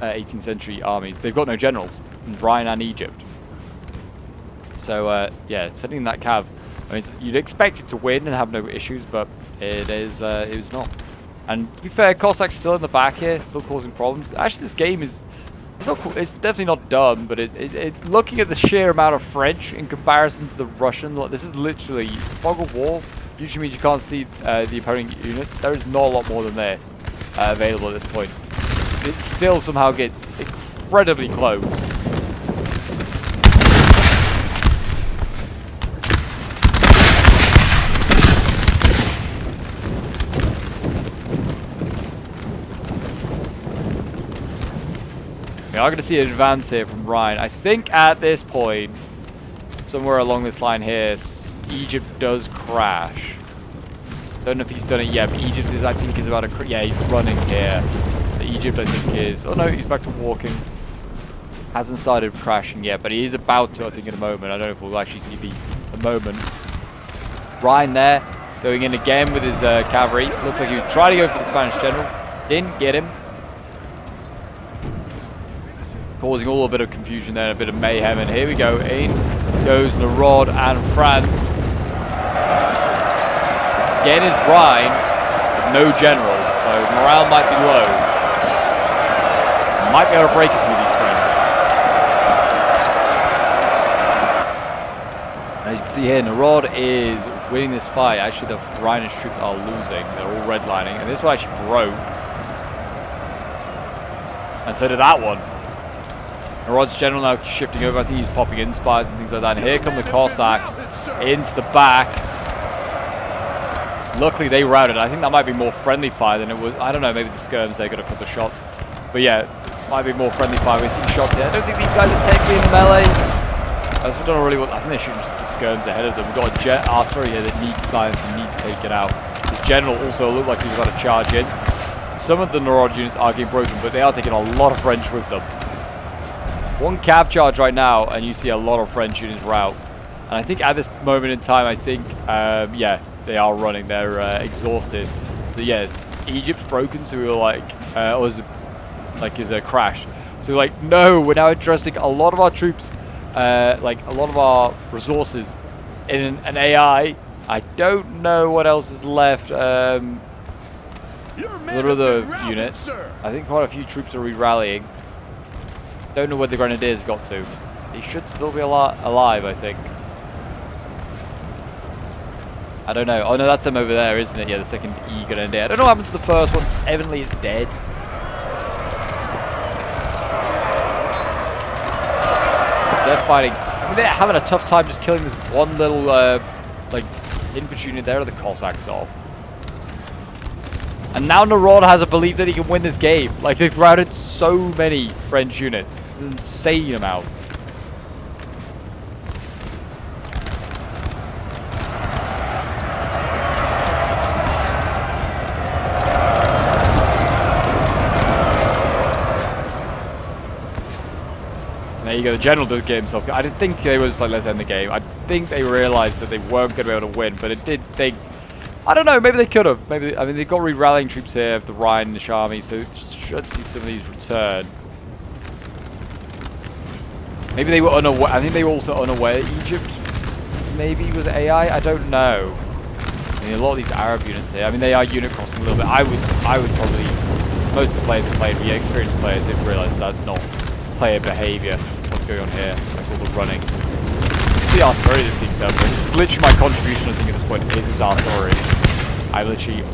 18th century armies? They've got no generals in Rhine and Egypt. So yeah, sending that cav. I mean, you'd expect it to win and have no issues, but it was not. And to be fair, Cossacks still in the back here, still causing problems. Actually, this game is. It's definitely not dumb, but looking at the sheer amount of French in comparison to the Russian, this is literally fog of war. Usually means you can't see the opposing units. There is not a lot more than this available at this point. It still somehow gets incredibly close. We are going to see an advance here from Rhine. I think at this point, somewhere along this line here, Egypt does crash. Don't know if he's done it yet, but Egypt is, I think, is about to... Yeah, he's running here. Egypt, I think, is... Oh, no, he's back to walking. Hasn't started crashing yet, but he is about to, I think, in a moment. I don't know if we'll actually see the moment. Rhine there, going in again with his cavalry. Looks like he was trying to go for the Spanish general. Didn't get him. Causing all a bit of confusion there, a bit of mayhem. And here we go. In goes Narod and France. This again is Rhine, with no general, so morale might be low. Might be able to break it through these French. As you can see here, Narod is winning this fight. Actually, the Rhinish troops are losing. They're all redlining, and this one actually broke. And so did that one. Narod's general now shifting over. I think he's popping in spies and things like that. And here come the Cossacks into the back. Luckily, they routed. I think that might be more friendly fire than it was. I don't know, maybe the skirms, they got a couple of shots. But yeah, might be more friendly fire. We're seeing shots here. I don't think these guys are taking melee. I also don't know really what. I think they're shooting just the skirms ahead of them. We've got a jet artillery here that needs silence and needs to take it out. This general also looked like he's about to charge in. Some of the Narod units are getting broken, but they are taking a lot of French with them. One cav charge right now, and you see a lot of French units rout. And I think at this moment in time, I think, yeah, they are running. They're exhausted. So yes, Egypt's broken, so we were like, or is it like is a crash? So like, no, we're now addressing a lot of our troops, like a lot of our resources in an AI. I don't know what else is left. What are the units? Sir. I think quite a few troops are re-rallying. Don't know where the Grenadiers got to. They should still be alive, I think. I don't know. Oh no, that's them over there, isn't it? Yeah, the second E Grenadier. I don't know what happened to the first one. Evidently it's dead. They're fighting. I mean, they're having a tough time just killing this one little, like, infantry unit there of the Cossacks off. And now Narod has a belief that he can win this game. Like, they've routed so many French units. It's an insane amount. There you go, the general does get himself. I didn't think they was like, let's end the game. I think they realized that they weren't going to be able to win, but it did. I don't know, maybe they could have. Maybe, I mean, they've got re-rallying troops here of the Rhinish army, so should see some of these return. Maybe they were unaware. I think they were also unaware Egypt maybe was AI. I don't know. I mean, a lot of these Arab units here. I mean, they are unit crossing a little bit. I would probably, most of the players that played, the experienced players, didn't realize that's not player behavior. What's going on here? Like all the running. It's the artillery that's being served. This is literally my contribution, I think, at this point, is this artillery. I literally,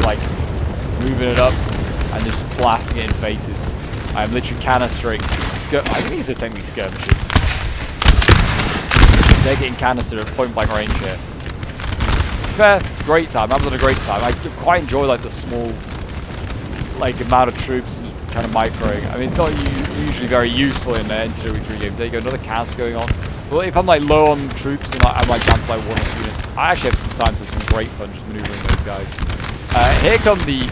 like, moving it up and just blasting it in faces. I'm literally canistering. I think these are technically skirmishes. They're getting canistered at point blank range here. Fair, great time. I was on a great time. I quite enjoy, like, the small, like, amount of troops just kind of microing. I mean, it's not usually very useful in NTW 3 games. There you go, another cast going on. Well, if I'm like low on troops, then I might down to like 1 or 2 units. I actually have some time, so it's been great fun just maneuvering those guys. Here comes the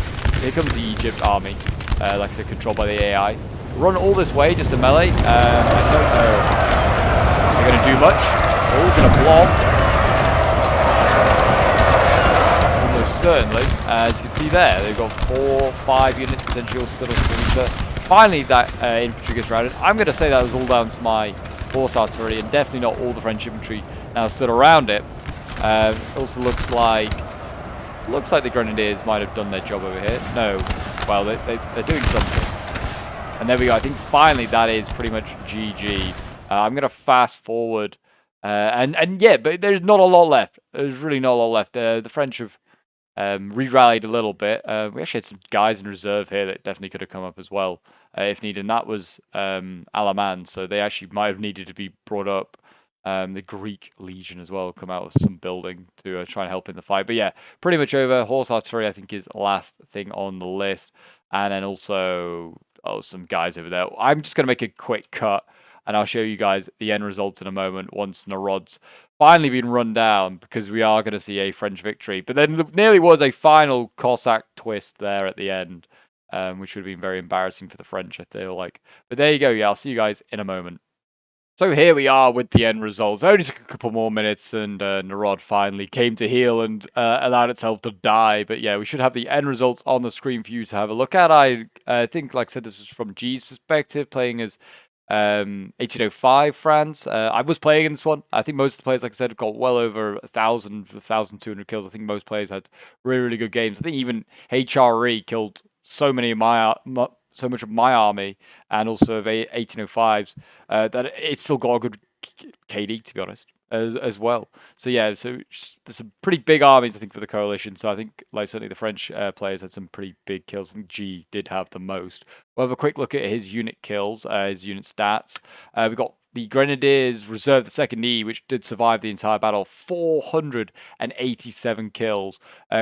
Egypt army, like I said, controlled by the AI. Run all this way just to melee. I don't know. They're gonna do much. Oh, gonna blob. Almost certainly. As you can see there, they've got 4, 5 units potentially all still on the Finally, that infantry gets routed. I'm gonna say that was all down to my horse artillery, and definitely not all the French infantry now stood around it. Also looks like the Grenadiers might have done their job over here. No, well they're doing something. And there we go. I think finally that is pretty much GG. I'm gonna fast forward, and yeah, but there's not a lot left. There's really not a lot left. The French have re-rallied a little bit. We actually had some guys in reserve here that definitely could have come up as well if needed, and that was Alaman, so they actually might have needed to be brought up. The Greek Legion as well come out with some building to try and help in the fight. But yeah, pretty much over. Horse artillery, I think, is the last thing on the list. And then also, some guys over there. I'm just going to make a quick cut, and I'll show you guys the end result in a moment once Narod's finally been run down, because we are going to see a French victory. But then there nearly was a final Cossack twist there at the end, which would have been very embarrassing for the French, I feel like. But there you go. Yeah, I'll see you guys in a moment. So here we are with the end results. It only took a couple more minutes, and Narod finally came to heel and allowed itself to die. But yeah, we should have the end results on the screen for you to have a look at. I think, like I said, this was from G's perspective, playing as 1805 France. I was playing in this one. I think most of the players, like I said, have got well over 1,000, 1,200 kills. I think most players had really, really good games. I think even HRE killed so many of so much of my army, and also of 1805s, that it's still got a good KD, to be honest, as well. So yeah, so there's some pretty big armies, I think, for the coalition. So I think, like, certainly the French players had some pretty big kills. I think G did have the most. We'll have a quick look at his unit kills, his unit stats. We've got the Grenadiers reserved the second E, which did survive the entire battle. 487 kills.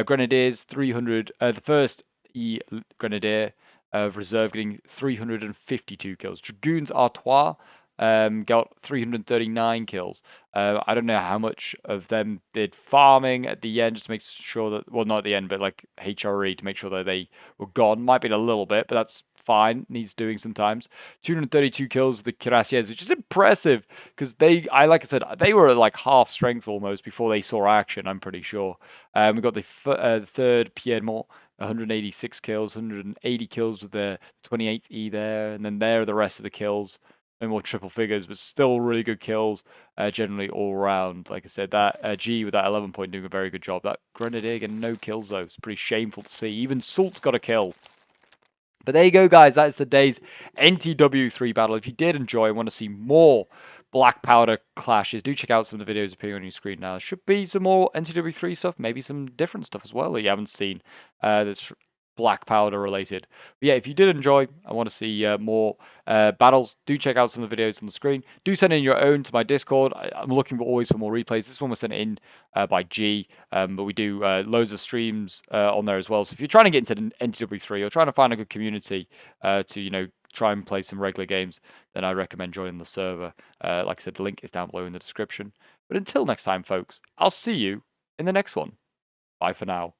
Grenadiers 300. The first E Grenadier of reserve getting 352 kills. Dragoons Artois got 339 kills. I don't know how much of them did farming at the end, just to make sure that, well, not at the end, but like HRE, to make sure that they were gone. Might be a little bit, but that's fine, needs doing sometimes. 232 kills with the cuirassiers, which is impressive because like I said, they were at like half strength almost before they saw action. I'm pretty sure. We got the third Piedmont, 186 kills, 180 kills with the 28th E there, and then there are the rest of the kills. No more triple figures, but still really good kills generally all around. Like I said, that G with that 11 point doing a very good job. That Grenadier getting no kills though. It's pretty shameful to see. Even Salt's got a kill. But there you go, guys. That's the day's NTW 3 battle. If you did enjoy and want to see more black powder clashes, do check out some of the videos appearing on your screen now. There should be some more NTW 3 stuff, maybe some different stuff as well that you haven't seen that's black powder related. But yeah, if you did enjoy, I want to see more battles, do check out some of the videos on the screen. Do send in your own to my Discord. I'm looking always for more replays. This one was sent in by G, but we do loads of streams on there as well. So if you're trying to get into NTW3 or trying to find a good community to, try and play some regular games, then I recommend joining the server. Like I said, the link is down below in the description. But until next time, folks, I'll see you in the next one. Bye for now.